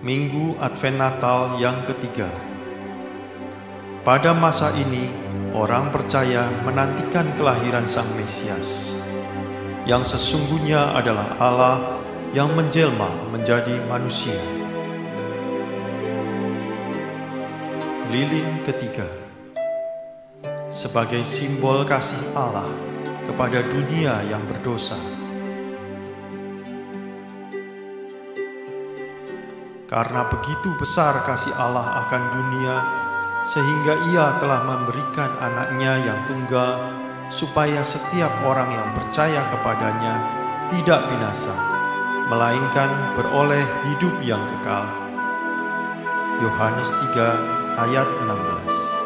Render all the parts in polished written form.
Minggu Advent Natal yang ketiga. Pada masa ini, orang percaya menantikan kelahiran Sang Mesias, yang sesungguhnya adalah Allah yang menjelma menjadi manusia. Lilin ketiga. Sebagai simbol kasih Allah kepada dunia yang berdosa. Karena begitu besar kasih Allah akan dunia, sehingga Ia telah memberikan anaknya yang tunggal, supaya setiap orang yang percaya kepadanya tidak binasa, melainkan beroleh hidup yang kekal. Yohanes 3 ayat 16.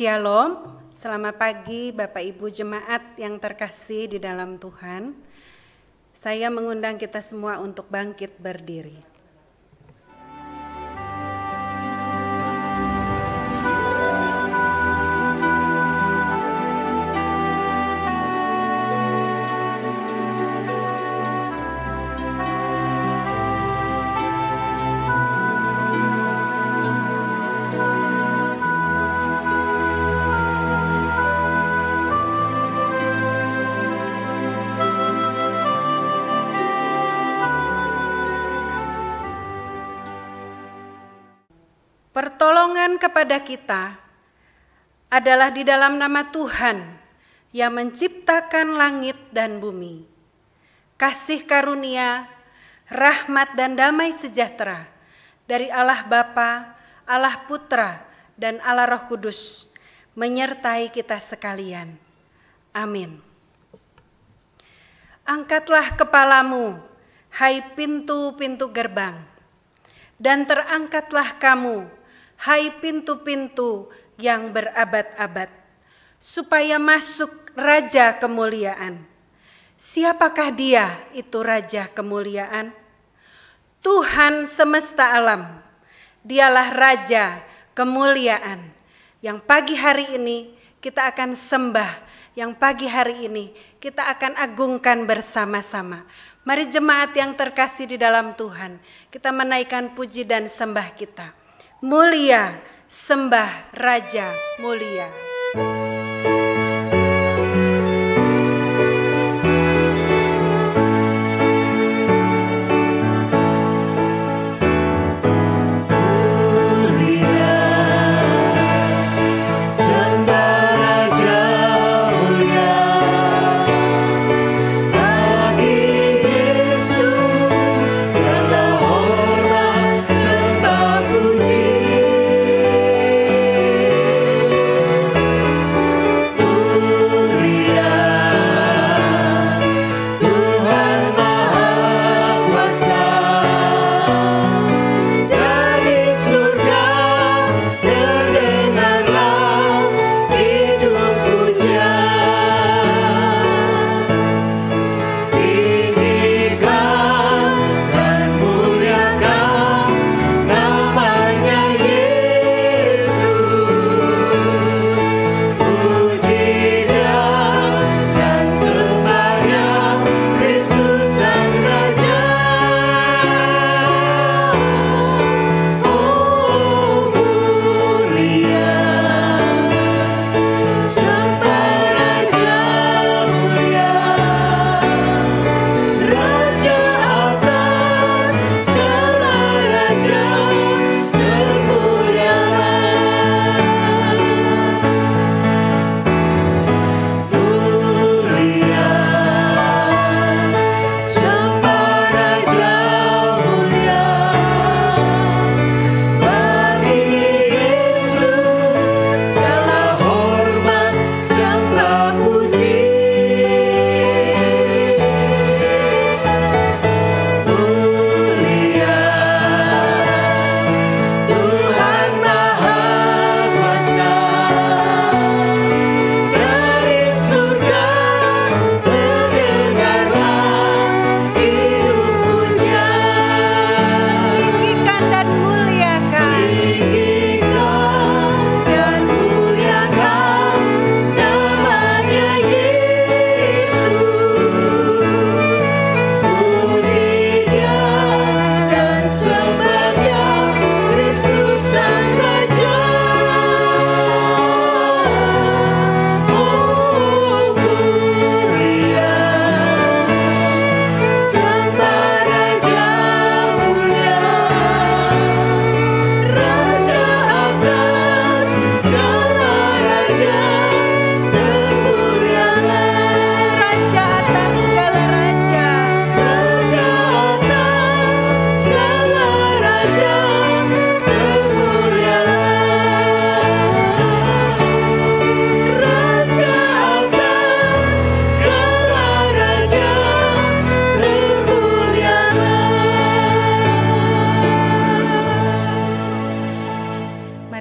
Shalom, selamat pagi Bapak Ibu Jemaat yang terkasih di dalam Tuhan. Saya mengundang kita semua untuk bangkit berdiri. Pertolongan kepada kita adalah di dalam nama Tuhan yang menciptakan langit dan bumi. Kasih karunia, rahmat dan damai sejahtera dari Allah Bapa, Allah Putra, dan Allah Roh Kudus menyertai kita sekalian. Amin. Angkatlah kepalamu, hai pintu-pintu gerbang, dan terangkatlah kamu, hai pintu-pintu yang berabad-abad, supaya masuk Raja Kemuliaan. Siapakah Dia itu Raja Kemuliaan? Tuhan semesta alam, Dialah Raja Kemuliaan, yang pagi hari ini kita akan sembah, yang pagi hari ini kita akan agungkan bersama-sama. Mari jemaat yang terkasih di dalam Tuhan, kita menaikkan puji dan sembah kita. Mulia, sembah Raja mulia. Puji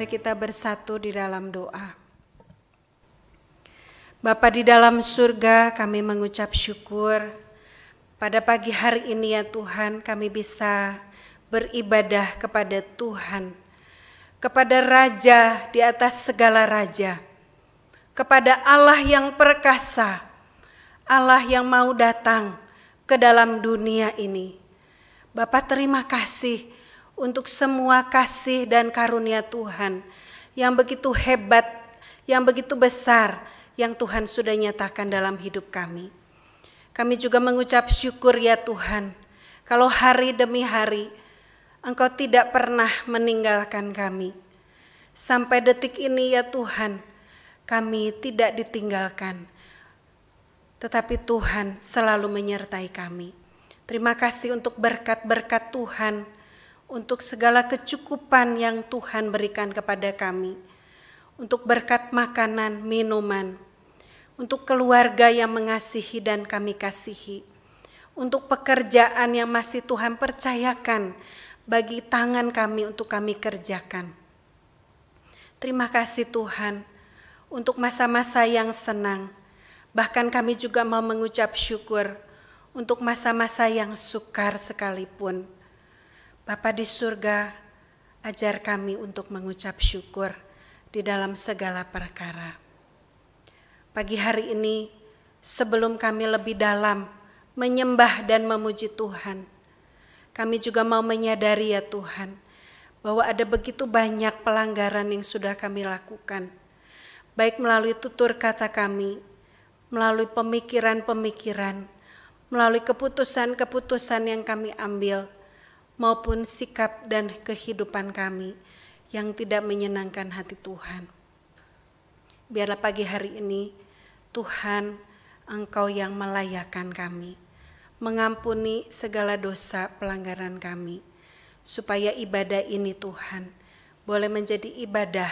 mari kita bersatu di dalam doa. Bapa di dalam surga, kami mengucap syukur pada pagi hari ini ya Tuhan, kami bisa beribadah kepada Tuhan, kepada Raja di atas segala raja, kepada Allah yang perkasa, Allah yang mau datang ke dalam dunia ini. Bapa, terima kasih untuk semua kasih dan karunia Tuhan yang begitu hebat, yang begitu besar, yang Tuhan sudah nyatakan dalam hidup kami. Kami juga mengucap syukur ya Tuhan, kalau hari demi hari Engkau tidak pernah meninggalkan kami. Sampai detik ini ya Tuhan, kami tidak ditinggalkan, tetapi Tuhan selalu menyertai kami. Terima kasih untuk berkat-berkat Tuhan, untuk segala kecukupan yang Tuhan berikan kepada kami, untuk berkat makanan, minuman, untuk keluarga yang mengasihi dan kami kasihi, untuk pekerjaan yang masih Tuhan percayakan bagi tangan kami untuk kami kerjakan. Terima kasih Tuhan untuk masa-masa yang senang, bahkan kami juga mau mengucap syukur untuk masa-masa yang sukar sekalipun. Bapa di surga, ajar kami untuk mengucap syukur di dalam segala perkara. Pagi hari ini, sebelum kami lebih dalam menyembah dan memuji Tuhan, kami juga mau menyadari ya Tuhan, bahwa ada begitu banyak pelanggaran yang sudah kami lakukan, baik melalui tutur kata kami, melalui pemikiran-pemikiran, melalui keputusan-keputusan yang kami ambil, maupun sikap dan kehidupan kami yang tidak menyenangkan hati Tuhan. Biarlah pagi hari ini Tuhan, Engkau yang melayakkan kami, mengampuni segala dosa pelanggaran kami, supaya ibadah ini Tuhan boleh menjadi ibadah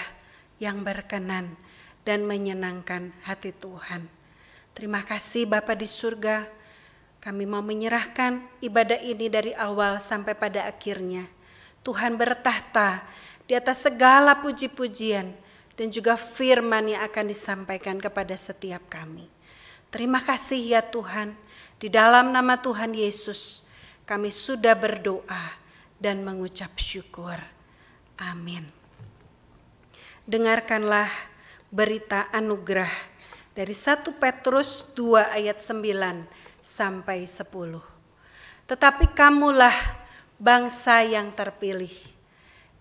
yang berkenan dan menyenangkan hati Tuhan. Terima kasih Bapa di surga, kami mau menyerahkan ibadah ini dari awal sampai pada akhirnya. Tuhan bertahta di atas segala puji-pujian dan juga firman yang akan disampaikan kepada setiap kami. Terima kasih ya Tuhan, di dalam nama Tuhan Yesus kami sudah berdoa dan mengucap syukur. Amin. Dengarkanlah berita anugerah dari 1 Petrus 2 ayat 9 sampai 10. Tetapi kamulah bangsa yang terpilih,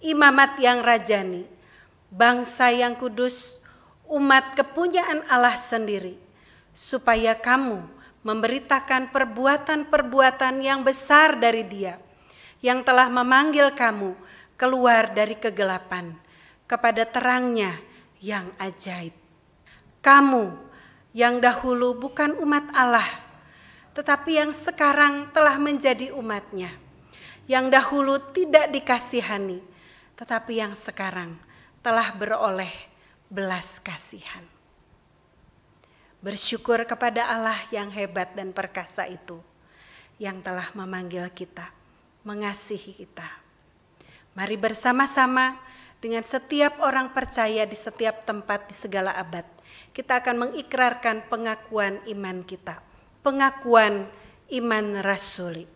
imamat yang rajani, bangsa yang kudus, umat kepunyaan Allah sendiri, supaya kamu memberitakan perbuatan-perbuatan yang besar dari Dia, yang telah memanggil kamu keluar dari kegelapan kepada terangnya yang ajaib. Kamu yang dahulu bukan umat Allah, tetapi yang sekarang telah menjadi umat-Nya, yang dahulu tidak dikasihani, tetapi yang sekarang telah beroleh belas kasihan. Bersyukur kepada Allah yang hebat dan perkasa itu, yang telah memanggil kita, mengasihi kita. Mari bersama-sama dengan setiap orang percaya di setiap tempat di segala abad, kita akan mengikrarkan pengakuan iman kita, pengakuan iman rasuli.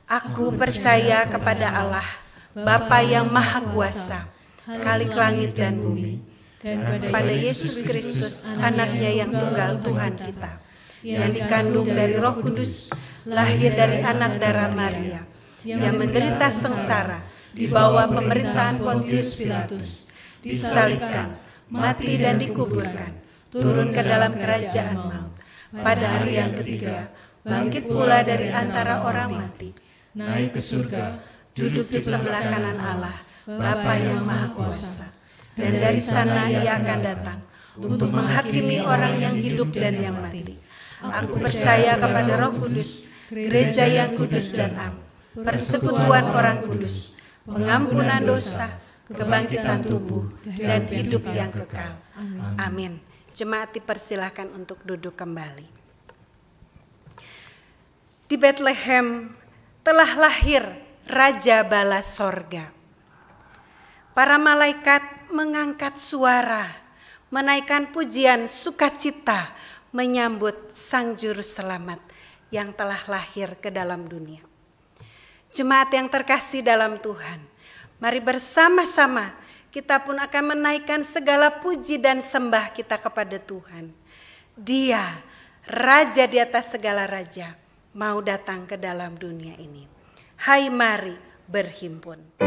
Aku percaya kepada Allah, Bapa yang Maha Kuasa, Khalik langit dan bumi, dan pada Yesus Kristus, Anak-Nya yang tunggal Tuhan kita, yang dikandung dari Roh Kudus, lahir dari anak darah Maria, yang menderita sengsara di bawah pemerintahan Pontius Pilatus, disalibkan, mati dan dikuburkan, turun ke dalam kerajaan maut. Pada hari yang ketiga, bangkit pula dari antara orang mati, naik ke surga, duduk di sebelah kanan Allah, Bapa yang Maha Kuasa. Dan dari sana Ia akan datang untuk menghakimi orang yang hidup dan yang mati. Aku percaya kepada Roh Kudus, gereja yang kudus dan am, persekutuan orang kudus, pengampunan dosa, kebangkitan tubuh, dan hidup yang kekal. Amin. Jemaat dipersilahkan untuk duduk kembali. Di Bethlehem telah lahir Raja Bala Sorga. para malaikat mengangkat suara, menaikkan pujian sukacita menyambut Sang Juru Selamat yang telah lahir ke dalam dunia. Jemaat yang terkasih dalam Tuhan, mari bersama-sama kita pun akan menaikkan segala puji dan sembah kita kepada Tuhan. Dia, Raja di atas segala raja, mau datang ke dalam dunia ini. Hai, mari berhimpun.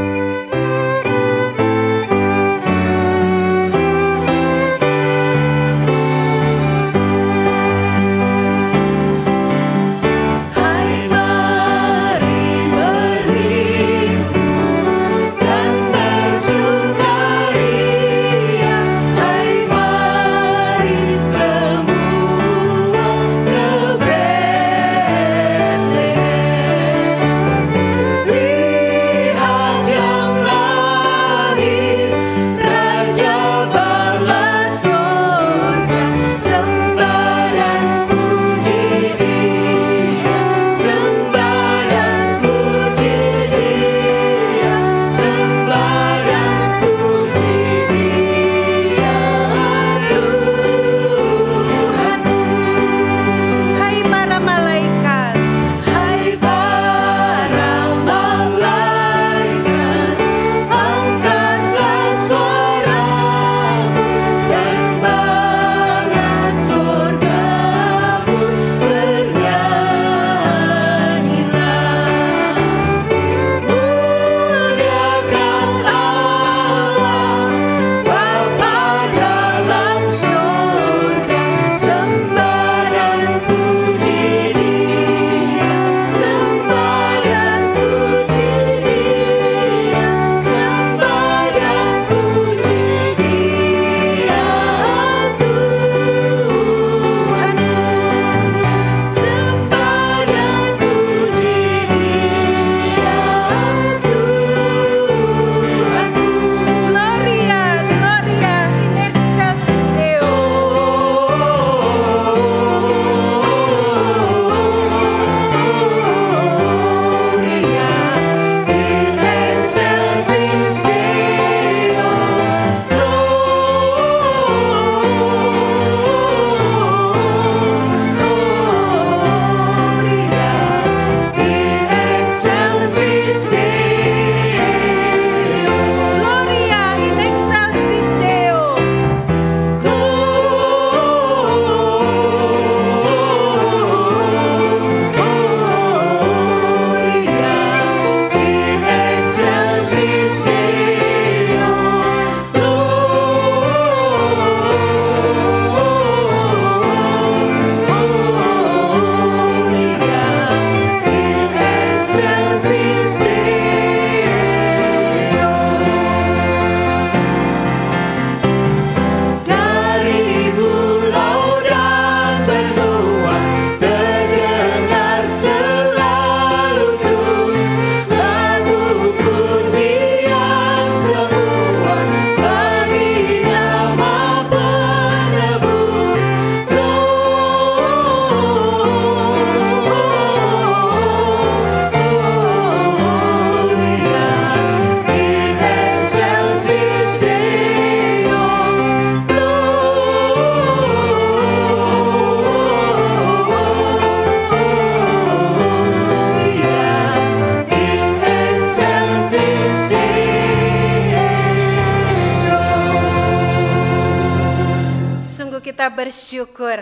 Bersyukur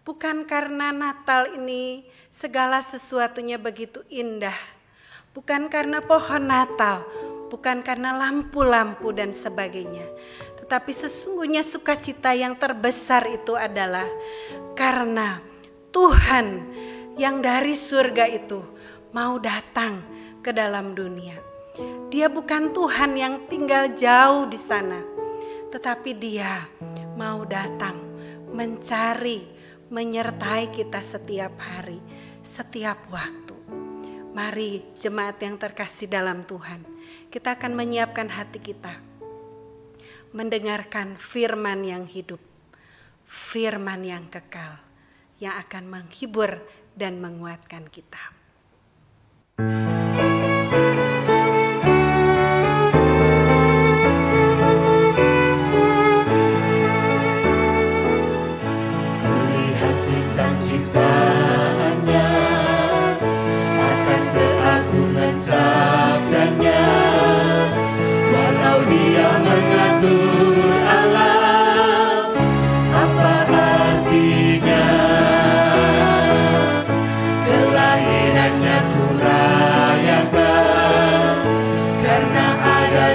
bukan karena Natal ini segala sesuatunya begitu indah, bukan karena pohon Natal, bukan karena lampu-lampu dan sebagainya, tetapi sesungguhnya sukacita yang terbesar itu adalah karena Tuhan yang dari surga itu mau datang ke dalam dunia. Dia bukan Tuhan yang tinggal jauh di sana, tetapi Dia mau datang mencari, menyertai kita setiap hari, setiap waktu. Mari jemaat yang terkasih dalam Tuhan, kita akan menyiapkan hati kita, mendengarkan firman yang hidup, firman yang kekal, yang akan menghibur dan menguatkan kita.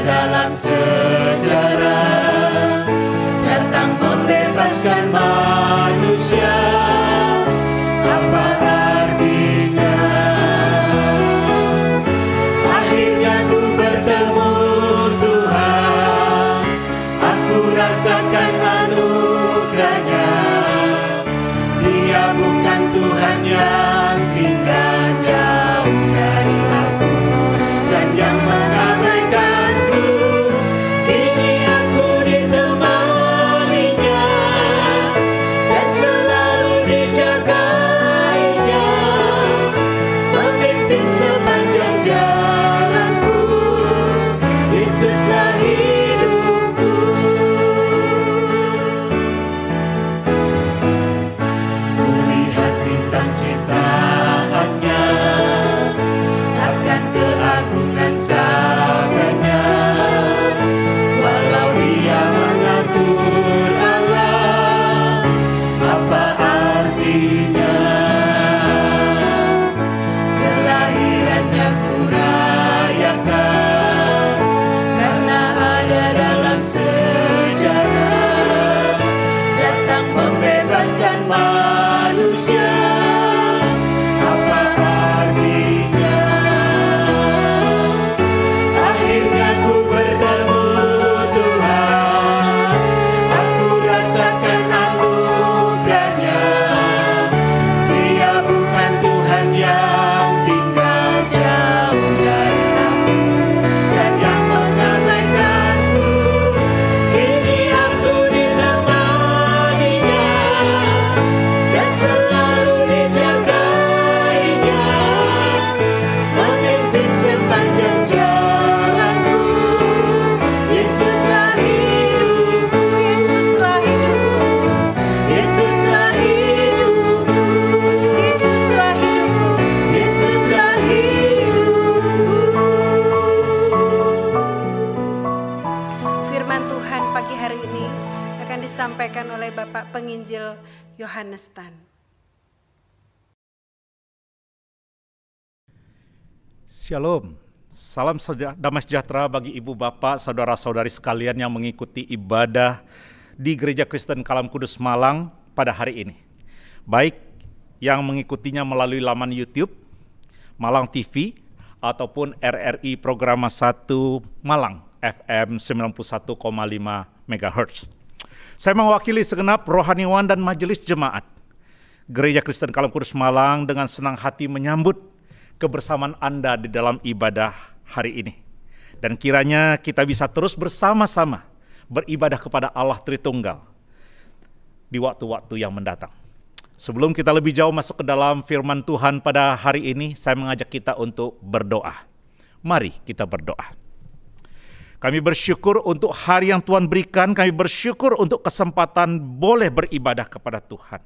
dalam sejarah, datang membebaskan manusia. Apa artinya? Akhirnya ku bertemu Tuhan, aku rasakan anugerahnya. Dia bukan Tuhan yang tinggal jauh dari aku dan yang mengabaikanku. Kini aku ditemaninya dan selalu dijagainya, memimpin sepanjang jalanku. Yesuslah hidupku. Kulihat bintang ciptaannya, akan keagungan sabdanya. Walau dia mengatur alam, apa artinya? Kelahirannya ku rayakan, karena ada dalam sejarah, datang membebaskan manusia. Apa artinya? Akhirnya ku bertemu Tuhan, aku rasakan anugerahnya. Dia bukan Tuhan yang tinggal jauh dari aku dan yang mengabaikanku. Kini aku ditemaninya dan selalu dijagainya, memimpin sepanjang jalanku. Yesuslah hidupku, Yesuslah hidupku, Yesuslah hidupku, Yesuslah hidupku, Yesuslah hidupku. Firman Tuhan pagi hari ini akan disampaikan oleh Bapak Penginjil Yohanes Tan. Shalom, salam damai sejahtera bagi ibu bapak, saudara-saudari sekalian yang mengikuti ibadah di Gereja Kristen Kalam Kudus Malang pada hari ini. Baik yang mengikutinya melalui laman YouTube, Malang TV, ataupun RRI Programa 1 Malang, FM 91,5 MHz. Saya mewakili segenap rohaniwan dan majelis jemaat Gereja Kristen Kalam Kudus Malang dengan senang hati menyambut kebersamaan Anda di dalam ibadah hari ini. Dan kiranya kita bisa terus bersama-sama beribadah kepada Allah Tritunggal di waktu-waktu yang mendatang. Sebelum kita lebih jauh masuk ke dalam firman Tuhan pada hari ini, saya mengajak kita untuk berdoa. Mari kita berdoa. Kami bersyukur untuk hari yang Tuhan berikan, kami bersyukur untuk kesempatan boleh beribadah kepada Tuhan.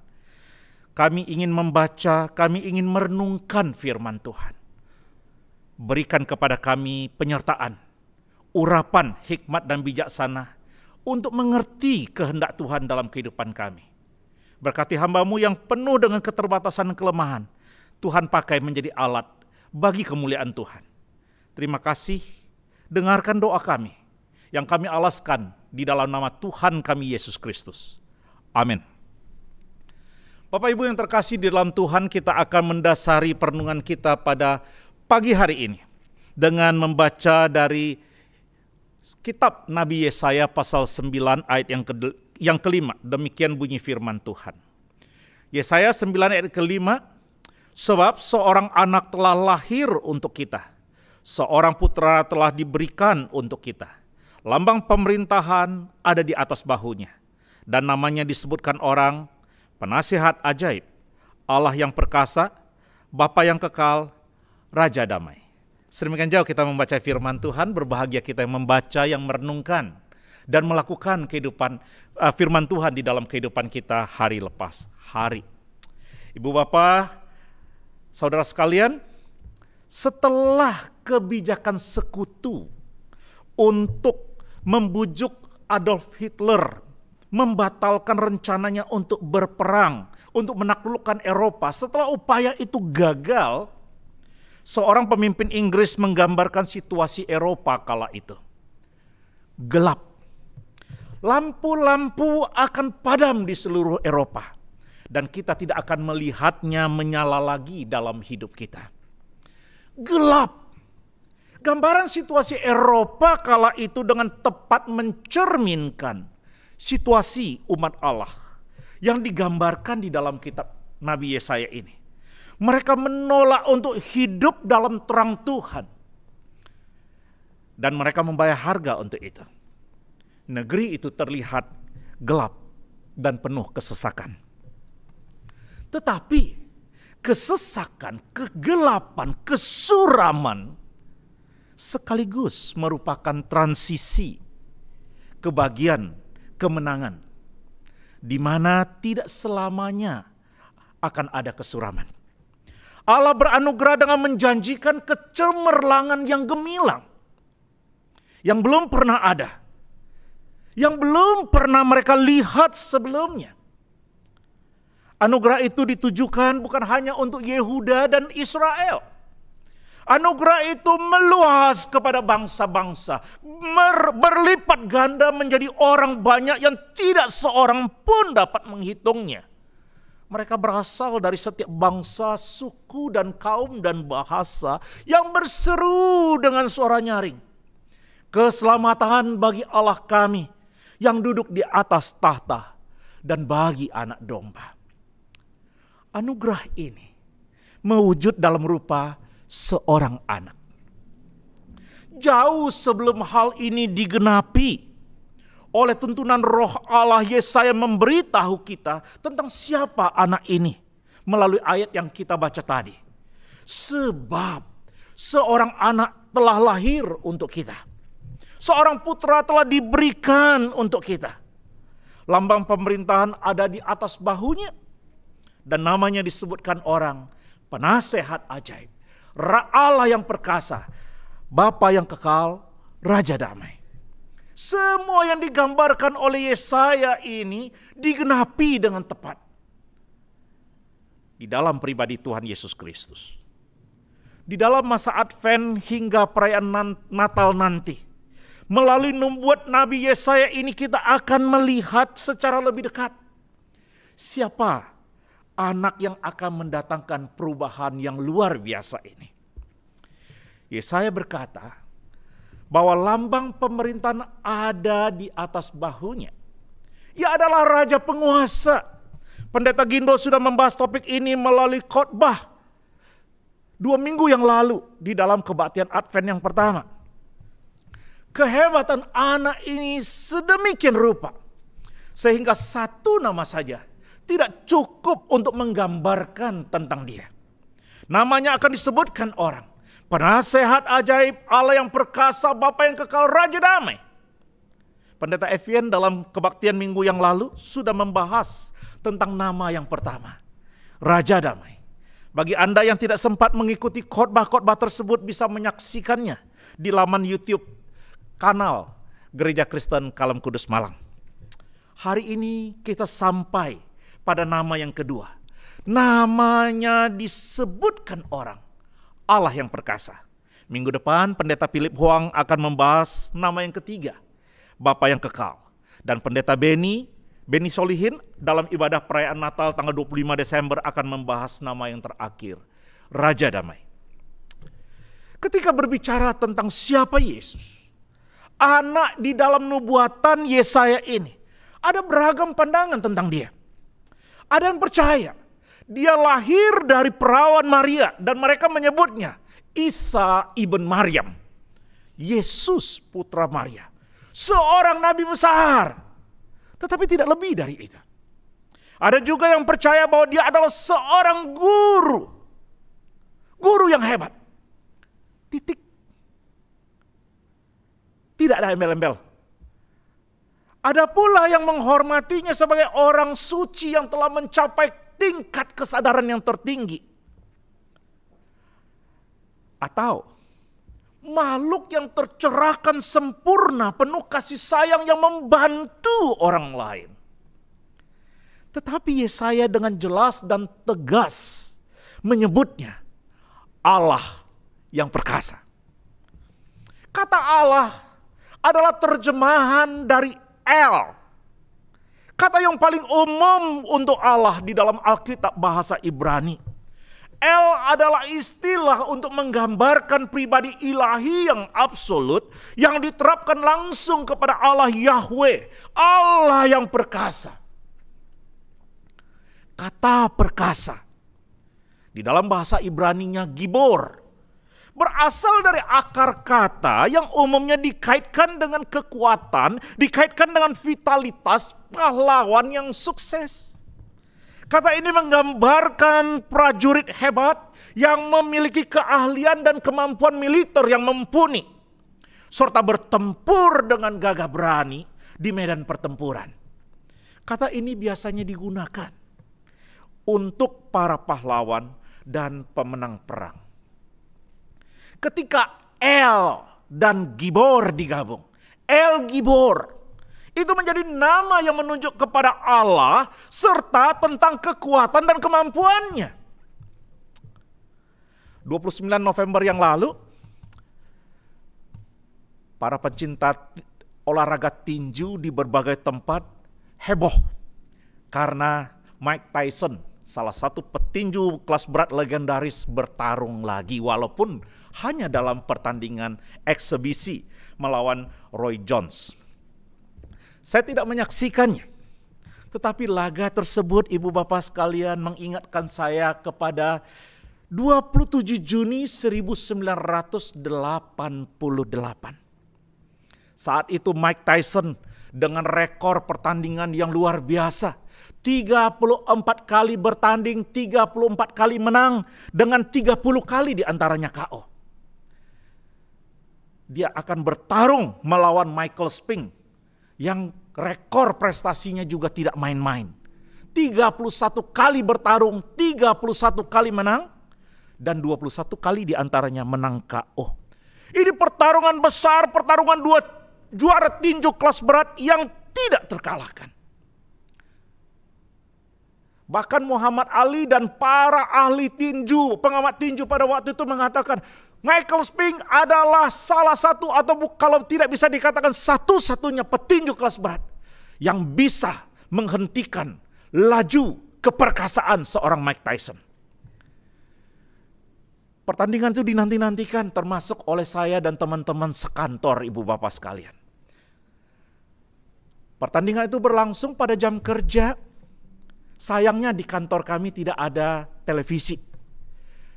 Kami ingin membaca, kami ingin merenungkan firman Tuhan. Berikan kepada kami penyertaan, urapan, hikmat dan bijaksana untuk mengerti kehendak Tuhan dalam kehidupan kami. Berkati hamba-Mu yang penuh dengan keterbatasan dan kelemahan, Tuhan pakai menjadi alat bagi kemuliaan Tuhan. Terima kasih, dengarkan doa kami yang kami alaskan di dalam nama Tuhan kami Yesus Kristus. Amin. Bapak Ibu yang terkasih di dalam Tuhan, kita akan mendasari perenungan kita pada pagi hari ini dengan membaca dari kitab Nabi Yesaya pasal 9 ayat yang kelima. Demikian bunyi firman Tuhan. Yesaya 9 ayat kelima, sebab seorang anak telah lahir untuk kita, seorang putra telah diberikan untuk kita. Lambang pemerintahan ada di atas bahunya, dan namanya disebutkan orang Penasihat ajaib, Allah yang perkasa, Bapa yang kekal, Raja damai. Sedemikian jauh kita membaca firman Tuhan, berbahagia kita yang membaca, yang merenungkan, dan melakukan kehidupan firman Tuhan di dalam kehidupan kita hari lepas hari. Ibu Bapak, saudara sekalian, setelah kebijakan sekutu untuk membujuk Adolf Hitler membatalkan rencananya untuk berperang, untuk menaklukkan Eropa. Setelah upaya itu gagal, seorang pemimpin Inggris menggambarkan situasi Eropa kala itu. gelap. Lampu-lampu akan padam di seluruh Eropa. Dan kita tidak akan melihatnya menyala lagi dalam hidup kita. Gelap. Gambaran situasi Eropa kala itu dengan tepat mencerminkan situasi umat Allah yang digambarkan di dalam kitab Nabi Yesaya ini. Mereka menolak untuk hidup dalam terang Tuhan. Dan mereka membayar harga untuk itu. Negeri itu terlihat gelap dan penuh kesesakan. Tetapi kesesakan, kegelapan, kesuraman sekaligus merupakan transisi ke bagian kemenangan, di mana tidak selamanya akan ada kesuraman. Allah beranugerah dengan menjanjikan kecemerlangan yang gemilang, yang belum pernah ada, yang belum pernah mereka lihat sebelumnya. Anugerah itu ditujukan bukan hanya untuk Yehuda dan Israel. Anugerah itu meluas kepada bangsa-bangsa, berlipat ganda menjadi orang banyak yang tidak seorang pun dapat menghitungnya. Mereka berasal dari setiap bangsa, suku, dan kaum dan bahasa yang berseru dengan suara nyaring. Keselamatan bagi Allah kami yang duduk di atas tahta dan bagi anak domba. Anugerah ini mewujud dalam rupa seorang anak. Jauh sebelum hal ini digenapi oleh tuntunan Roh Allah, Yesaya memberitahu kita tentang siapa anak ini melalui ayat yang kita baca tadi. Sebab seorang anak telah lahir untuk kita. Seorang putra telah diberikan untuk kita. Lambang pemerintahan ada di atas bahunya. Dan namanya disebutkan orang Penasehat Ajaib, Allah yang perkasa, Bapa yang kekal, Raja Damai. Semua yang digambarkan oleh Yesaya ini digenapi dengan tepat di dalam pribadi Tuhan Yesus Kristus. Di dalam masa Advent hingga perayaan Natal nanti, melalui nubuat Nabi Yesaya ini kita akan melihat secara lebih dekat siapa anak yang akan mendatangkan perubahan yang luar biasa ini. Yesaya berkata bahwa lambang pemerintahan ada di atas bahunya. Ia adalah raja penguasa. Pendeta Gindo sudah membahas topik ini melalui khotbah 2 minggu yang lalu di dalam kebaktian Advent yang pertama. Kehebatan anak ini sedemikian rupa sehingga satu nama saja tidak cukup untuk menggambarkan tentang dia. Namanya akan disebutkan orang. Penasehat Ajaib, Allah yang perkasa, Bapa yang kekal, Raja Damai. Pendeta Evian dalam kebaktian minggu yang lalu sudah membahas tentang nama yang pertama. Raja Damai. Bagi Anda yang tidak sempat mengikuti khotbah-khotbah tersebut bisa menyaksikannya di laman YouTube kanal Gereja Kristen Kalam Kudus Malang. Hari ini kita sampai pada nama yang kedua. Namanya disebutkan orang, Allah yang perkasa. Minggu depan Pendeta Philip Huang akan membahas nama yang ketiga, Bapa yang kekal. Dan Pendeta Beni Solihin dalam ibadah perayaan Natal tanggal 25 Desember akan membahas nama yang terakhir, Raja Damai. Ketika berbicara tentang siapa Yesus, anak di dalam nubuatan Yesaya ini, ada beragam pandangan tentang dia. Ada yang percaya dia lahir dari perawan Maria dan mereka menyebutnya Isa ibn Maryam. Yesus putra Maria. Seorang nabi besar. Tetapi tidak lebih dari itu. Ada juga yang percaya bahwa dia adalah seorang guru. Guru yang hebat. Titik. Tidak ada embel-embel. Ada pula yang menghormatinya sebagai orang suci yang telah mencapai tingkat kesadaran yang tertinggi. Atau makhluk yang tercerahkan sempurna, penuh kasih sayang yang membantu orang lain. Tetapi Yesaya dengan jelas dan tegas menyebutnya Allah yang perkasa. Kata Allah adalah terjemahan dari El. Kata yang paling umum untuk Allah di dalam Alkitab bahasa Ibrani. El adalah istilah untuk menggambarkan pribadi ilahi yang absolut yang diterapkan langsung kepada Allah Yahweh, Allah yang perkasa. Kata perkasa di dalam bahasa Ibraninya gibor berasal dari akar kata yang umumnya dikaitkan dengan kekuatan, dikaitkan dengan vitalitas pahlawan yang sukses. Kata ini menggambarkan prajurit hebat yang memiliki keahlian dan kemampuan militer yang mumpuni, serta bertempur dengan gagah berani di medan pertempuran. Kata ini biasanya digunakan untuk para pahlawan dan pemenang perang. Ketika El dan Gibor digabung, El Gibor itu menjadi nama yang menunjuk kepada Allah serta tentang kekuatan dan kemampuannya. 29 November yang lalu, para pencinta olahraga tinju di berbagai tempat heboh karena Mike Tyson, salah satu petinju kelas berat legendaris, bertarung lagi walaupun hanya dalam pertandingan eksebisi melawan Roy Jones. Saya tidak menyaksikannya, tetapi laga tersebut Ibu Bapak sekalian mengingatkan saya kepada 27 Juni 1988. Saat itu Mike Tyson dengan rekor pertandingan yang luar biasa. 34 kali bertanding, 34 kali menang, dengan 30 kali diantaranya KO. Dia akan bertarung melawan Michael Spink yang rekor prestasinya juga tidak main-main. 31 kali bertarung, 31 kali menang, dan 21 kali diantaranya menang KO. Ini pertarungan besar, pertarungan dua juara tinju kelas berat yang tidak terkalahkan. Bahkan Muhammad Ali dan para ahli tinju, pengamat tinju pada waktu itu mengatakan Michael Spink adalah salah satu atau kalau tidak bisa dikatakan satu-satunya petinju kelas berat yang bisa menghentikan laju keperkasaan seorang Mike Tyson. Pertandingan itu dinanti-nantikan termasuk oleh saya dan teman-teman sekantor Ibu Bapak sekalian. Pertandingan itu berlangsung pada jam kerja. Sayangnya di kantor kami tidak ada televisi.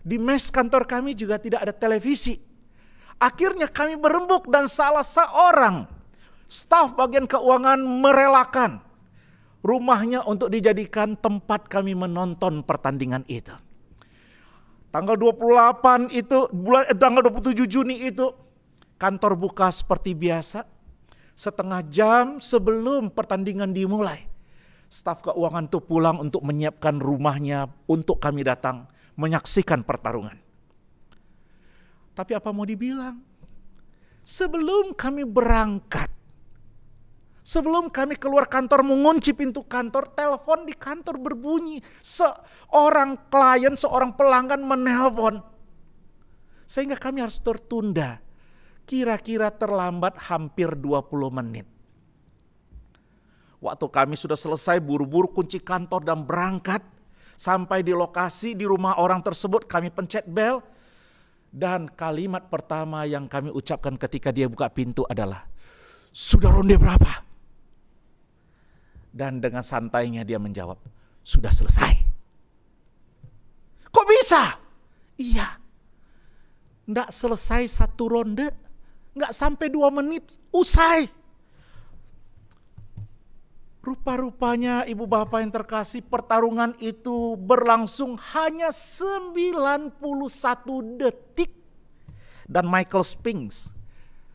Di mes kantor kami juga tidak ada televisi. Akhirnya kami berembuk dan salah seorang staf bagian keuangan merelakan rumahnya untuk dijadikan tempat kami menonton pertandingan itu. Tanggal 27 Juni itu kantor buka seperti biasa. Setengah jam sebelum pertandingan dimulai, staf keuangan itu pulang untuk menyiapkan rumahnya untuk kami datang menyaksikan pertarungan. Tapi apa mau dibilang? Sebelum kami berangkat, sebelum kami keluar kantor mengunci pintu kantor, telepon di kantor berbunyi. Seorang klien, seorang pelanggan menelpon. Sehingga kami harus tertunda. Kira-kira terlambat hampir 20 menit. Waktu kami sudah selesai buru-buru kunci kantor dan berangkat. Sampai di lokasi di rumah orang tersebut kami pencet bel. Dan kalimat pertama yang kami ucapkan ketika dia buka pintu adalah, "Sudah ronde berapa?" Dan dengan santainya dia menjawab, "Sudah selesai." Kok bisa? Iya. Nggak selesai satu ronde, nggak sampai 2 menit, usai. Rupa-rupanya Ibu Bapak yang terkasih, pertarungan itu berlangsung hanya 91 detik. Dan Michael Spink,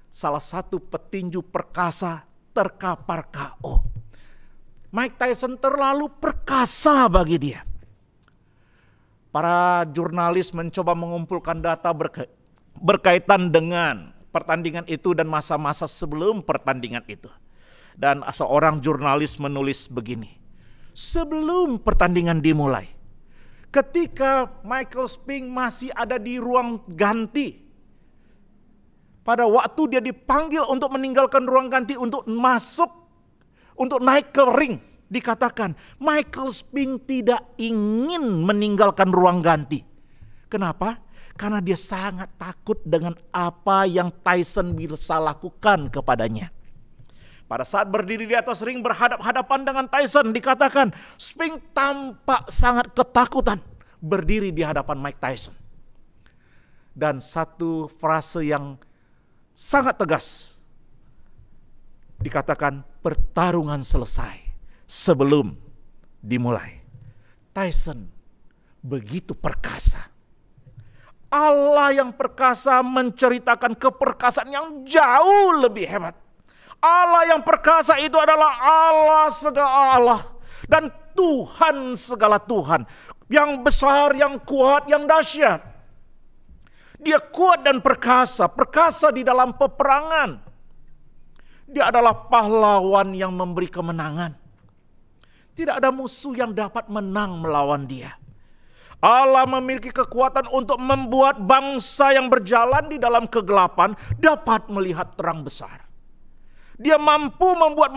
salah satu petinju perkasa, terkapar KO. Mike Tyson terlalu perkasa bagi dia. Para jurnalis mencoba mengumpulkan data berkaitan dengan pertandingan itu dan masa-masa sebelum pertandingan itu. Dan seorang jurnalis menulis begini, sebelum pertandingan dimulai, ketika Michael Spink masih ada di ruang ganti, pada waktu dia dipanggil untuk meninggalkan ruang ganti untuk masuk, untuk naik ke ring, dikatakan Michael Spink tidak ingin meninggalkan ruang ganti. Kenapa? Karena dia sangat takut dengan apa yang Tyson bisa lakukan kepadanya. Pada saat berdiri di atas ring berhadap-hadapan dengan Tyson, dikatakan Spink tampak sangat ketakutan berdiri di hadapan Mike Tyson. Dan satu frase yang sangat tegas, dikatakan pertarungan selesai sebelum dimulai. Tyson begitu perkasa. Allah yang perkasa menceritakan keperkasaan yang jauh lebih hebat. Allah yang perkasa itu adalah Allah segala Allah dan Tuhan segala Tuhan, yang besar, yang kuat, yang dahsyat. Dia kuat dan perkasa, perkasa di dalam peperangan. Dia adalah pahlawan yang memberi kemenangan. Tidak ada musuh yang dapat menang melawan dia. Allah memiliki kekuatan untuk membuat bangsa yang berjalan di dalam kegelapan dapat melihat terang besar. Dia mampu membuat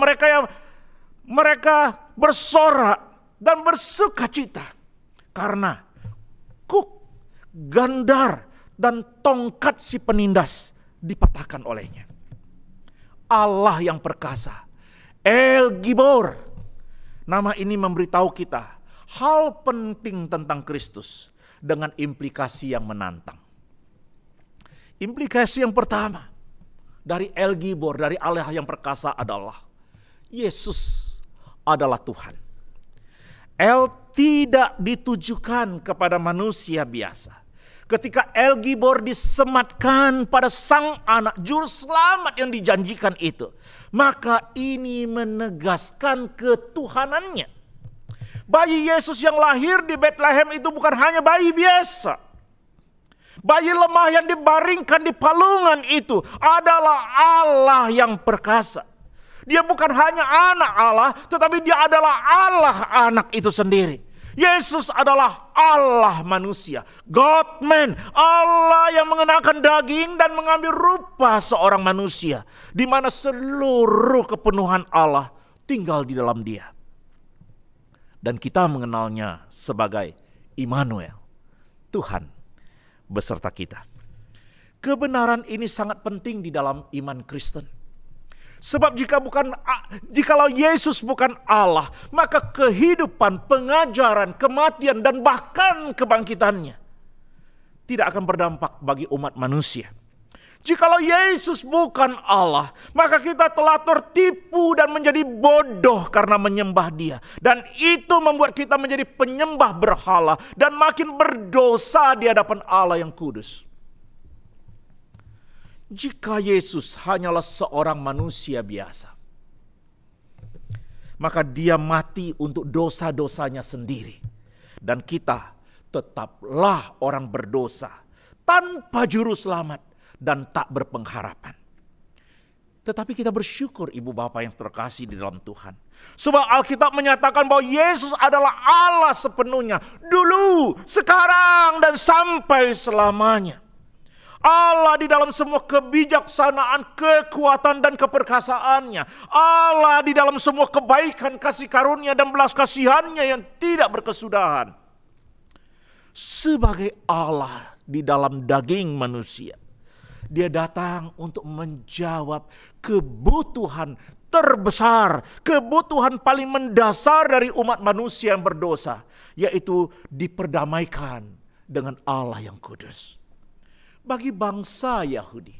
mereka bersorak dan bersukacita karena kuk, gandar, dan tongkat si penindas dipatahkan olehnya. Allah yang perkasa, El Gibor. Nama ini memberitahu kita hal penting tentang Kristus dengan implikasi yang menantang. Implikasi yang pertama dari El Gibor, dari Allah yang perkasa adalah Yesus adalah Tuhan. El tidak ditujukan kepada manusia biasa. Ketika El Gibor disematkan pada sang anak juru selamat yang dijanjikan itu, maka ini menegaskan ketuhanannya. Bayi Yesus yang lahir di Bethlehem itu bukan hanya bayi biasa. Bayi lemah yang dibaringkan di palungan itu adalah Allah yang perkasa. Dia bukan hanya anak Allah, tetapi dia adalah Allah anak itu sendiri. Yesus adalah Allah manusia, God man, Allah yang mengenakan daging dan mengambil rupa seorang manusia, di mana seluruh kepenuhan Allah tinggal di dalam dia. Dan kita mengenalnya sebagai Immanuel, Tuhan beserta kita. Kebenaran ini sangat penting di dalam iman Kristen. Sebab jikalau Yesus bukan Allah, maka kehidupan, pengajaran, kematian, dan bahkan kebangkitannya tidak akan berdampak bagi umat manusia. Jikalau Yesus bukan Allah, maka kita telah tertipu dan menjadi bodoh karena menyembah Dia. Dan itu membuat kita menjadi penyembah berhala dan makin berdosa di hadapan Allah yang kudus. Jika Yesus hanyalah seorang manusia biasa, maka dia mati untuk dosa-dosanya sendiri. Dan kita tetaplah orang berdosa, tanpa juru selamat dan tak berpengharapan. Tetapi kita bersyukur ibu bapak yang terkasih di dalam Tuhan. Sebab Alkitab menyatakan bahwa Yesus adalah Allah sepenuhnya, dulu, sekarang, dan sampai selamanya. Allah di dalam semua kebijaksanaan, kekuatan, dan keperkasaannya. Allah di dalam semua kebaikan, kasih karunia, dan belas kasihannya yang tidak berkesudahan. Sebagai Allah di dalam daging manusia, Dia datang untuk menjawab kebutuhan terbesar, kebutuhan paling mendasar dari umat manusia yang berdosa, yaitu diperdamaikan dengan Allah yang kudus. Bagi bangsa Yahudi,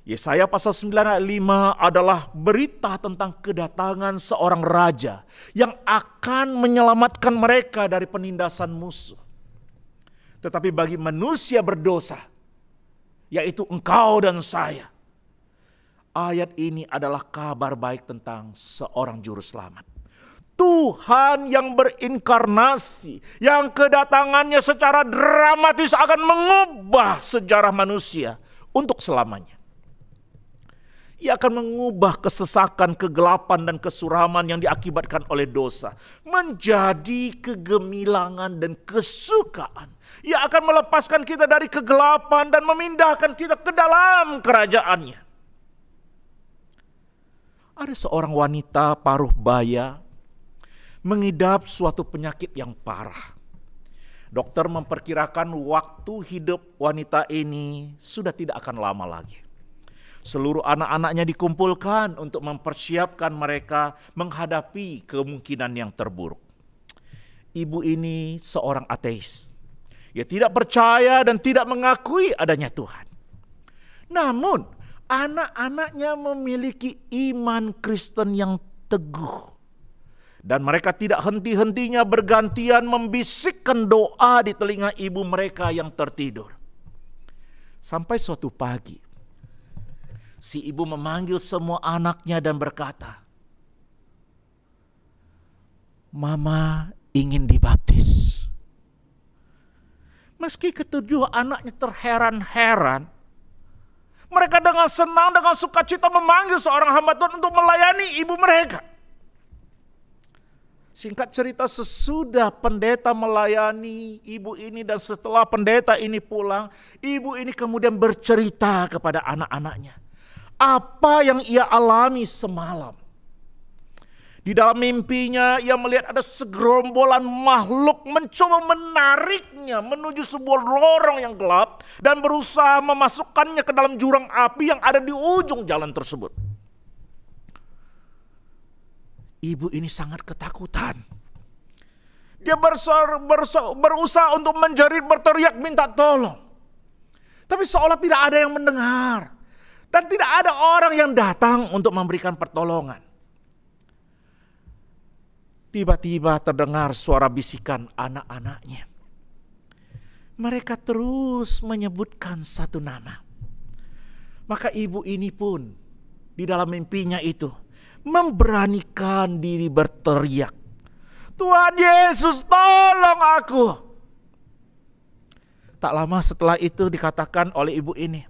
Yesaya pasal 9 ayat 5 adalah berita tentang kedatangan seorang raja yang akan menyelamatkan mereka dari penindasan musuh. Tetapi bagi manusia berdosa, yaitu engkau dan saya, ayat ini adalah kabar baik tentang seorang juru selamat. Tuhan yang berinkarnasi, yang kedatangannya secara dramatis akan mengubah sejarah manusia untuk selamanya. Ia akan mengubah kesesakan, kegelapan, dan kesuraman yang diakibatkan oleh dosa menjadi kegemilangan dan kesukaan. Ia akan melepaskan kita dari kegelapan dan memindahkan kita ke dalam kerajaan-Nya. Ada seorang wanita paruh baya mengidap suatu penyakit yang parah. Dokter memperkirakan waktu hidup wanita ini sudah tidak akan lama lagi. Seluruh anak-anaknya dikumpulkan untuk mempersiapkan mereka menghadapi kemungkinan yang terburuk. Ibu ini seorang ateis. Ia tidak percaya dan tidak mengakui adanya Tuhan. Namun, anak-anaknya memiliki iman Kristen yang teguh. Dan mereka tidak henti-hentinya bergantian membisikkan doa di telinga ibu mereka yang tertidur. Sampai suatu pagi, si ibu memanggil semua anaknya dan berkata, "Mama ingin dibaptis." Meski ketujuh anaknya terheran-heran, mereka dengan senang, dengan sukacita memanggil seorang hamba Tuhan untuk melayani ibu mereka. Singkat cerita, sesudah pendeta melayani ibu ini dan setelah pendeta ini pulang, ibu ini kemudian bercerita kepada anak-anaknya apa yang ia alami semalam. Di dalam mimpinya ia melihat ada segerombolan makhluk mencoba menariknya menuju sebuah lorong yang gelap dan berusaha memasukkannya ke dalam jurang api yang ada di ujung jalan tersebut. Ibu ini sangat ketakutan. Dia berusaha untuk menjerit, berteriak minta tolong. Tapi seolah tidak ada yang mendengar. Dan tidak ada orang yang datang untuk memberikan pertolongan. Tiba-tiba terdengar suara bisikan anak-anaknya. Mereka terus menyebutkan satu nama. Maka ibu ini pun di dalam mimpinya itu memberanikan diri berteriak, "Tuhan Yesus, tolong aku." Tak lama setelah itu dikatakan oleh ibu ini,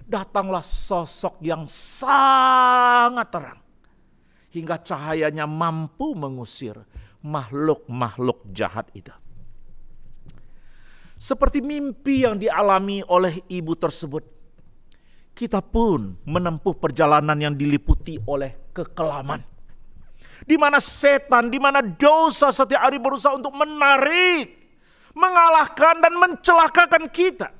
datanglah sosok yang sangat terang, hingga cahayanya mampu mengusir makhluk-makhluk jahat itu. Seperti mimpi yang dialami oleh ibu tersebut, kita pun menempuh perjalanan yang diliputi oleh kekelaman. Di mana setan, di mana dosa setiap hari berusaha untuk menarik, mengalahkan dan mencelakakan kita.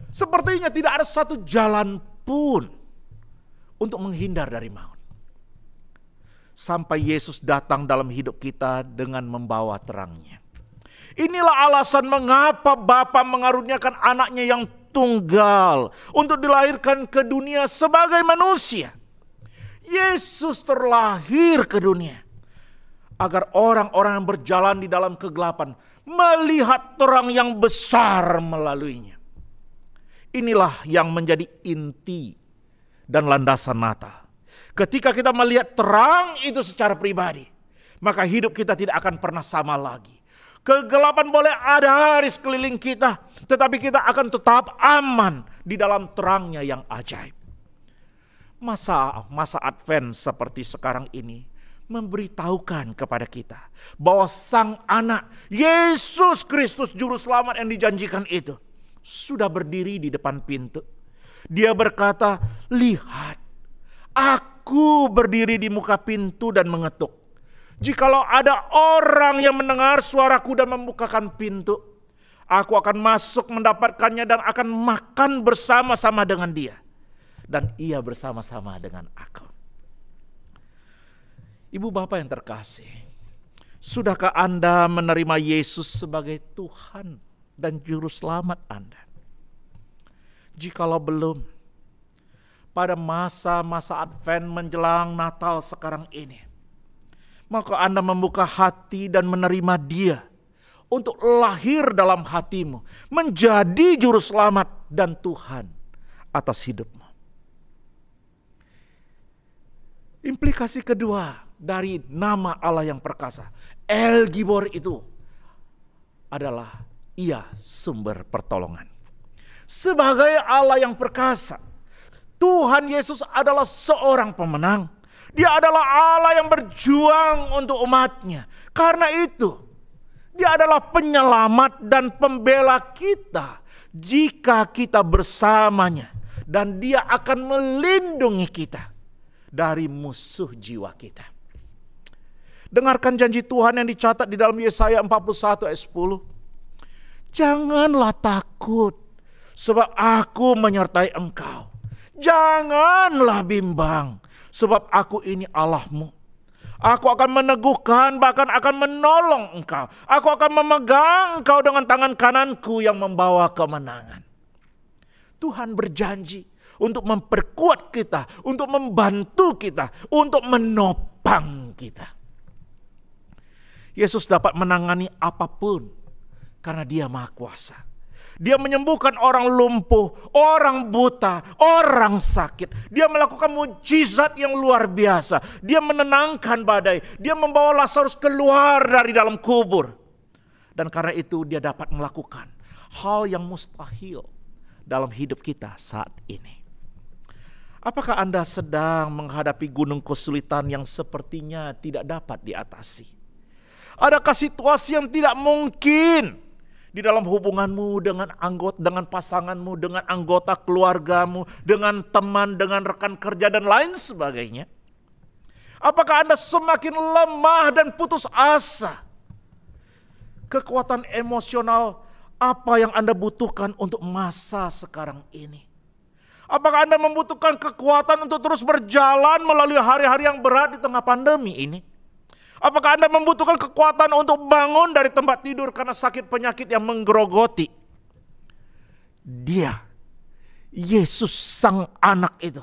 Sepertinya tidak ada satu jalan pun untuk menghindar dari maut. Sampai Yesus datang dalam hidup kita dengan membawa terangnya. Inilah alasan mengapa Bapa mengaruniakan anaknya yang tunggal untuk dilahirkan ke dunia sebagai manusia. Yesus terlahir ke dunia agar orang-orang yang berjalan di dalam kegelapan melihat terang yang besar melaluinya. Inilah yang menjadi inti dan landasan Natal. Ketika kita melihat terang itu secara pribadi, maka hidup kita tidak akan pernah sama lagi. Kegelapan boleh ada di sekeliling kita, tetapi kita akan tetap aman di dalam terangnya yang ajaib. Masa Advent seperti sekarang ini memberitahukan kepada kita bahwa Sang Anak Yesus Kristus Juru Selamat yang dijanjikan itu sudah berdiri di depan pintu. Dia berkata, "Lihat, aku berdiri di muka pintu dan mengetuk. Jikalau ada orang yang mendengar suaraku dan membukakan pintu, aku akan masuk mendapatkannya dan akan makan bersama-sama dengan dia. Dan ia bersama-sama dengan aku." Ibu bapak yang terkasih, sudahkah Anda menerima Yesus sebagai Tuhan dan Juru Selamat Anda? Jikalau belum, pada masa-masa Advent menjelang Natal sekarang ini, maka Anda membuka hati dan menerima Dia untuk lahir dalam hatimu, menjadi Juru Selamat dan Tuhan atas hidupmu. Implikasi kedua dari nama Allah yang perkasa, El Gibor, itu adalah Ia sumber pertolongan. Sebagai Allah yang perkasa, Tuhan Yesus adalah seorang pemenang. Dia adalah Allah yang berjuang untuk umatnya. Karena itu, Dia adalah penyelamat dan pembela kita jika kita bersamanya. Dan Dia akan melindungi kita dari musuh jiwa kita. Dengarkan janji Tuhan yang dicatat di dalam Yesaya 41 ayat 10. Janganlah takut, sebab aku menyertai engkau. Janganlah bimbang, sebab aku ini Allahmu. Aku akan meneguhkan, bahkan akan menolong engkau. Aku akan memegang engkau dengan tangan kananku yang membawa kemenangan. Tuhan berjanji untuk memperkuat kita, untuk membantu kita, untuk menopang kita. Yesus dapat menangani apapun karena Dia Maha Kuasa. Dia menyembuhkan orang lumpuh, orang buta, orang sakit. Dia melakukan mujizat yang luar biasa. Dia menenangkan badai. Dia membawa Lazarus keluar dari dalam kubur. Dan karena itu Dia dapat melakukan hal yang mustahil dalam hidup kita saat ini. Apakah Anda sedang menghadapi gunung kesulitan yang sepertinya tidak dapat diatasi? Adakah situasi yang tidak mungkin di dalam hubunganmu dengan pasanganmu, dengan anggota keluargamu, dengan teman, dengan rekan kerja dan lain sebagainya? Apakah Anda semakin lemah dan putus asa? Kekuatan emosional apa yang Anda butuhkan untuk masa sekarang ini? Apakah Anda membutuhkan kekuatan untuk terus berjalan melalui hari-hari yang berat di tengah pandemi ini? Apakah Anda membutuhkan kekuatan untuk bangun dari tempat tidur karena sakit penyakit yang menggerogoti? Dia, Yesus Sang Anak itu,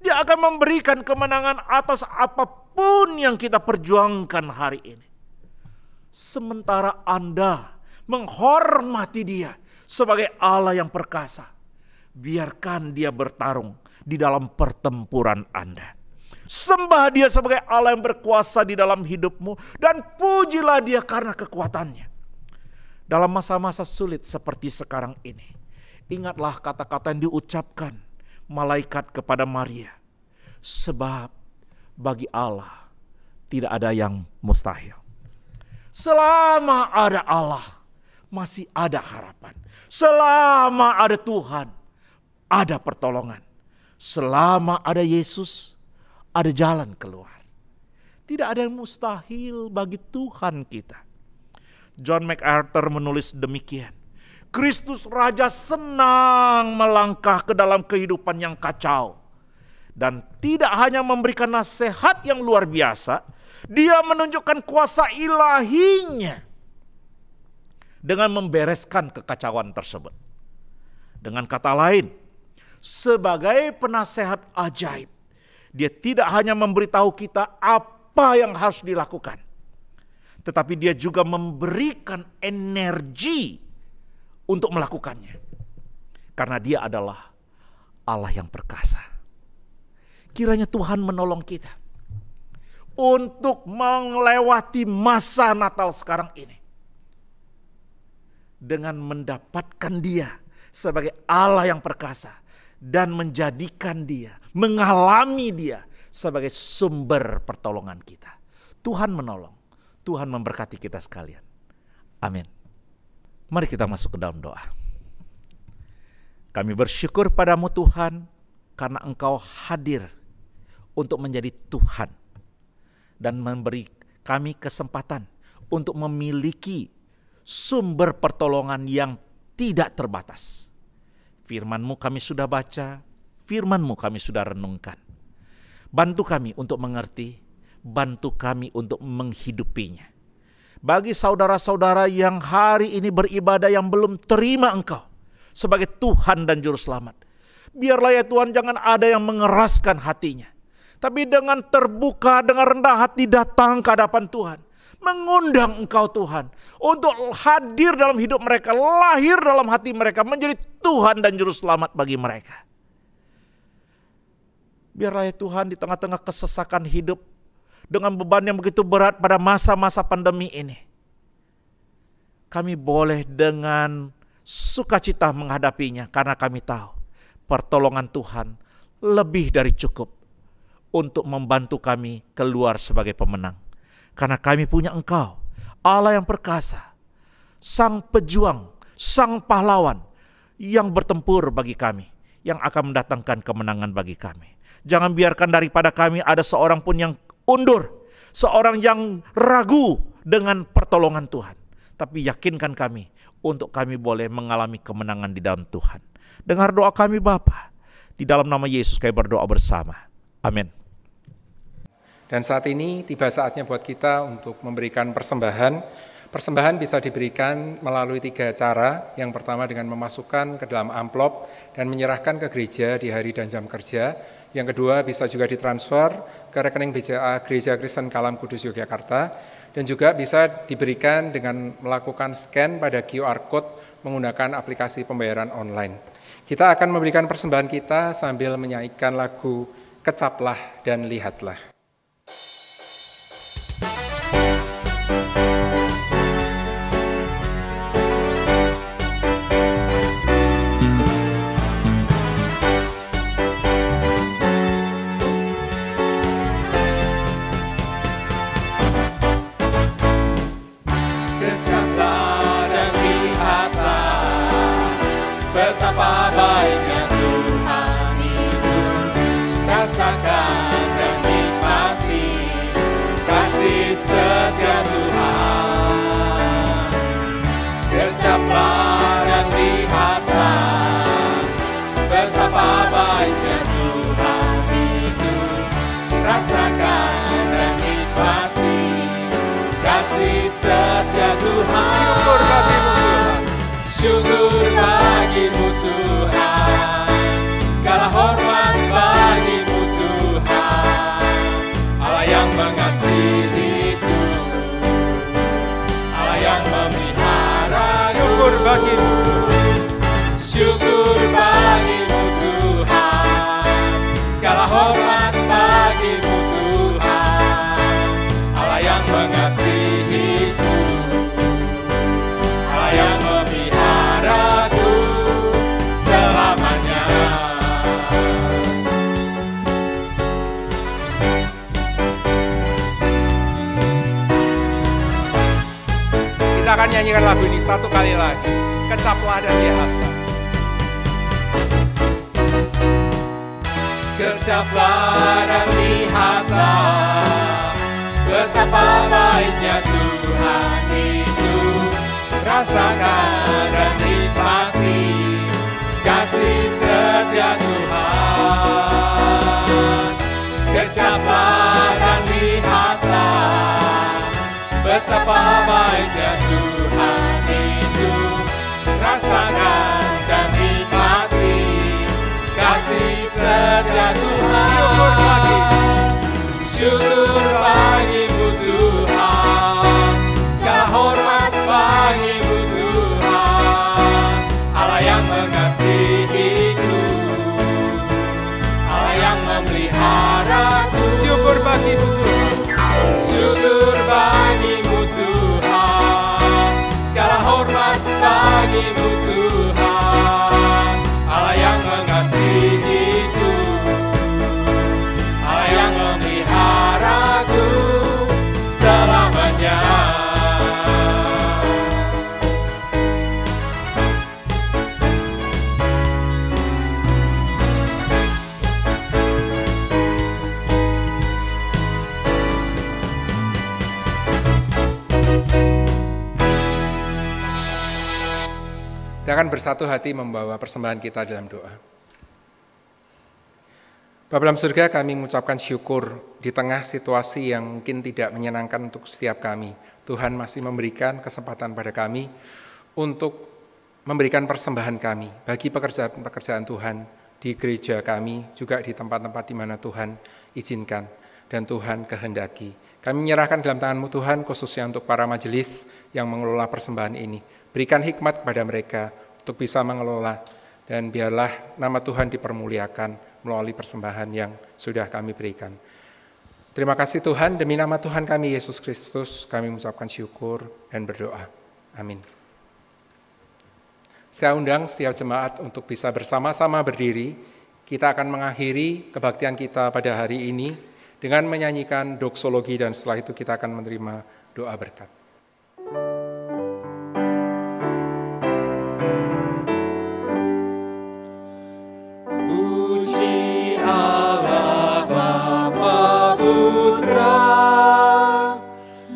Dia akan memberikan kemenangan atas apapun yang kita perjuangkan hari ini. Sementara Anda menghormati Dia sebagai Allah yang perkasa, biarkan Dia bertarung di dalam pertempuran Anda. Sembah Dia sebagai Allah yang berkuasa di dalam hidupmu dan pujilah Dia karena kekuatannya. Dalam masa-masa sulit seperti sekarang ini, ingatlah kata-kata yang diucapkan malaikat kepada Maria. Sebab bagi Allah tidak ada yang mustahil. Selama ada Allah, masih ada harapan. Selama ada Tuhan, ada pertolongan. Selama ada Yesus, ada jalan keluar. Tidak ada yang mustahil bagi Tuhan kita. John MacArthur menulis demikian. Kristus Raja senang melangkah ke dalam kehidupan yang kacau. Dan tidak hanya memberikan nasihat yang luar biasa, Dia menunjukkan kuasa ilahinya dengan membereskan kekacauan tersebut. Dengan kata lain, sebagai penasehat ajaib, Dia tidak hanya memberitahu kita apa yang harus dilakukan, tetapi Dia juga memberikan energi untuk melakukannya. Karena Dia adalah Allah yang perkasa. Kiranya Tuhan menolong kita untuk melewati masa Natal sekarang ini dengan mendapatkan Dia sebagai Allah yang perkasa dan menjadikan Dia, mengalami Dia sebagai sumber pertolongan kita. Tuhan menolong, Tuhan memberkati kita sekalian. Amin. Mari kita masuk ke dalam doa. Kami bersyukur padamu Tuhan, karena Engkau hadir untuk menjadi Tuhan dan memberi kami kesempatan untuk memiliki sumber pertolongan yang tidak terbatas. Firman-Mu kami sudah baca, Firman-Mu kami sudah renungkan. Bantu kami untuk mengerti, bantu kami untuk menghidupinya. Bagi saudara-saudara yang hari ini beribadah yang belum terima Engkau sebagai Tuhan dan Juru Selamat, biarlah ya Tuhan jangan ada yang mengeraskan hatinya, tapi dengan terbuka, dengan rendah hati datang ke hadapan Tuhan. Mengundang Engkau Tuhan untuk hadir dalam hidup mereka, lahir dalam hati mereka, menjadi Tuhan dan Juru Selamat bagi mereka. Biarlah ya Tuhan di tengah-tengah kesesakan hidup, dengan beban yang begitu berat pada masa-masa pandemi ini, kami boleh dengan sukacita menghadapinya karena kami tahu pertolongan Tuhan lebih dari cukup untuk membantu kami keluar sebagai pemenang. Karena kami punya Engkau, Allah yang perkasa, Sang Pejuang, Sang Pahlawan yang bertempur bagi kami, yang akan mendatangkan kemenangan bagi kami. Jangan biarkan daripada kami ada seorang pun yang undur, seorang yang ragu dengan pertolongan Tuhan. Tapi yakinkan kami untuk kami boleh mengalami kemenangan di dalam Tuhan. Dengar doa kami Bapa. Di dalam nama Yesus kami berdoa bersama. Amin. Dan saat ini tiba saatnya buat kita untuk memberikan persembahan. Persembahan bisa diberikan melalui 3 cara. Yang pertama dengan memasukkan ke dalam amplop dan menyerahkan ke gereja di hari dan jam kerja. Yang kedua bisa juga ditransfer ke rekening BCA Gereja Kristen Kalam Kudus Yogyakarta. Dan juga bisa diberikan dengan melakukan scan pada QR Code menggunakan aplikasi pembayaran online. Kita akan memberikan persembahan kita sambil menyanyikan lagu Kecaplah dan Lihatlah. Betapa baiknya Tuhan itu, rasakan dan nikmati kasih setia Tuhan. Gercaplah dan lihatlah, betapa baiknya Tuhan itu, rasakan dan nikmati kasih setia Tuhan. Syukur bagimu Tuhan, segala hormat bagimu Tuhan, Allah yang mengasihiku, Allah yang memelihara. Syukur bagimu, syukur bagimu Tuhan, segala hormat bagimu Tuhan, Allah yang mengasihiku, Allah yang memeliharaku selamanya. Kita akan nyanyikan lagu ini satu kali lagi. Kecaplah dan lihatlah. Kecaplah dan lihatlah, betapa baiknya Tuhan itu, rasakan dan nikmati kasih setia Tuhan. Kecaplah dan lihatlah, betapa baiknya Tuhan itu, rasakan dan nikmati kasih setia Tuhan. Syukur lagi, syukur bagimu Tuhan, segala hormat bagimu Tuhan, Allah yang mengasihiku, Allah yang memeliharaku. Syukur bagimu Tuhan, syukur bagimu Tuhan, segala hormat bagimu Tuhan, Allah yang mengasihiku, Allah yang memeliharaku selamanya. Kita akan bersatu hati membawa persembahan kita dalam doa. Bapa dalam surga, kami mengucapkan syukur di tengah situasi yang mungkin tidak menyenangkan untuk setiap kami. Tuhan masih memberikan kesempatan pada kami untuk memberikan persembahan kami bagi pekerjaan-pekerjaan Tuhan di gereja kami, juga di tempat-tempat di mana Tuhan izinkan dan Tuhan kehendaki. Kami menyerahkan dalam tangan-Mu Tuhan, khususnya untuk para majelis yang mengelola persembahan ini. Berikan hikmat kepada mereka untuk bisa mengelola, dan biarlah nama Tuhan dipermuliakan melalui persembahan yang sudah kami berikan. Terima kasih Tuhan, demi nama Tuhan kami Yesus Kristus, kami mengucapkan syukur dan berdoa. Amin. Saya undang setiap jemaat untuk bisa bersama-sama berdiri, kita akan mengakhiri kebaktian kita pada hari ini dengan menyanyikan doksologi dan setelah itu kita akan menerima doa berkat. Puji Allah Bapa Putra,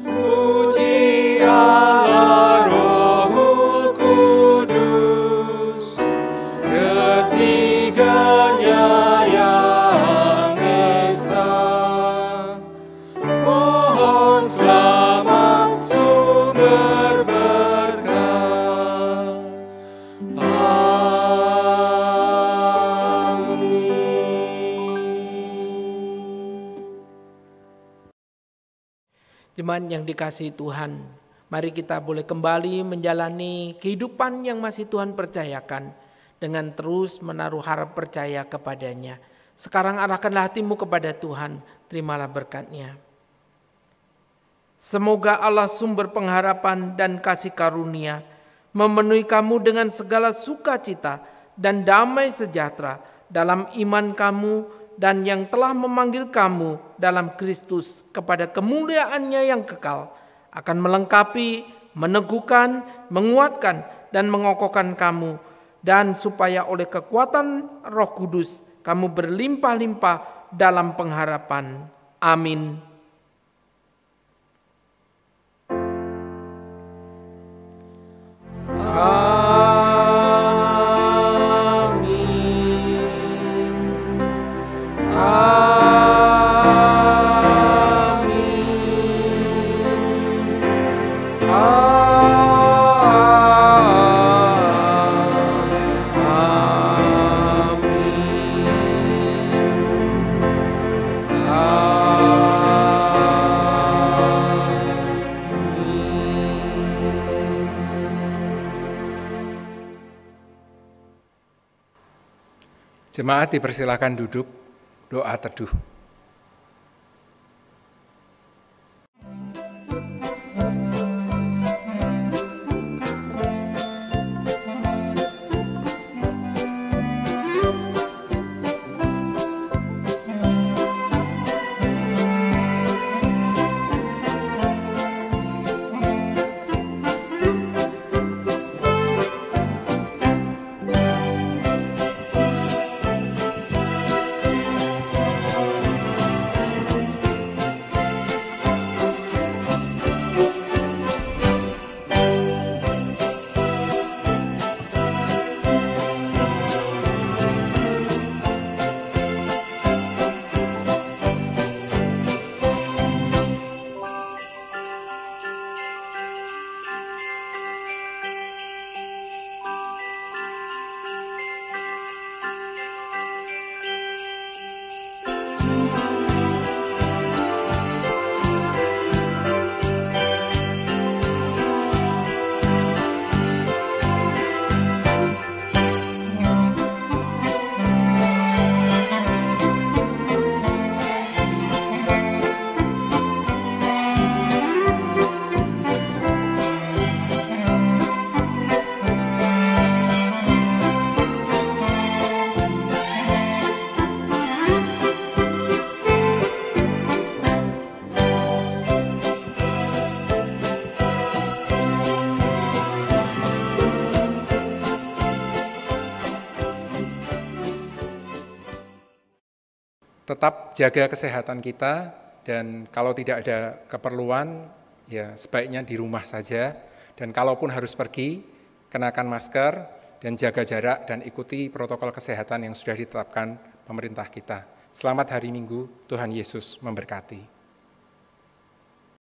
puji Allah Roh Kudus, ketiganya yang esa. Mohon selamat sumber berkah. Jemaat yang dikasihi Tuhan, mari kita boleh kembali menjalani kehidupan yang masih Tuhan percayakan dengan terus menaruh harap percaya kepadanya. Sekarang arahkanlah hatimu kepada Tuhan, terimalah berkat-Nya. Semoga Allah sumber pengharapan dan kasih karunia memenuhi kamu dengan segala sukacita dan damai sejahtera dalam iman kamu dan yang telah memanggil kamu dalam Kristus kepada kemuliaan-Nya yang kekal, akan melengkapi, meneguhkan, menguatkan, dan mengokohkan kamu, dan supaya oleh kekuatan Roh Kudus kamu berlimpah-limpah dalam pengharapan. Amin. Jemaat dipersilakan duduk, doa teduh. Tetap jaga kesehatan kita dan kalau tidak ada keperluan ya sebaiknya di rumah saja, dan kalaupun harus pergi kenakan masker dan jaga jarak dan ikuti protokol kesehatan yang sudah ditetapkan pemerintah kita. Selamat hari Minggu, Tuhan Yesus memberkati.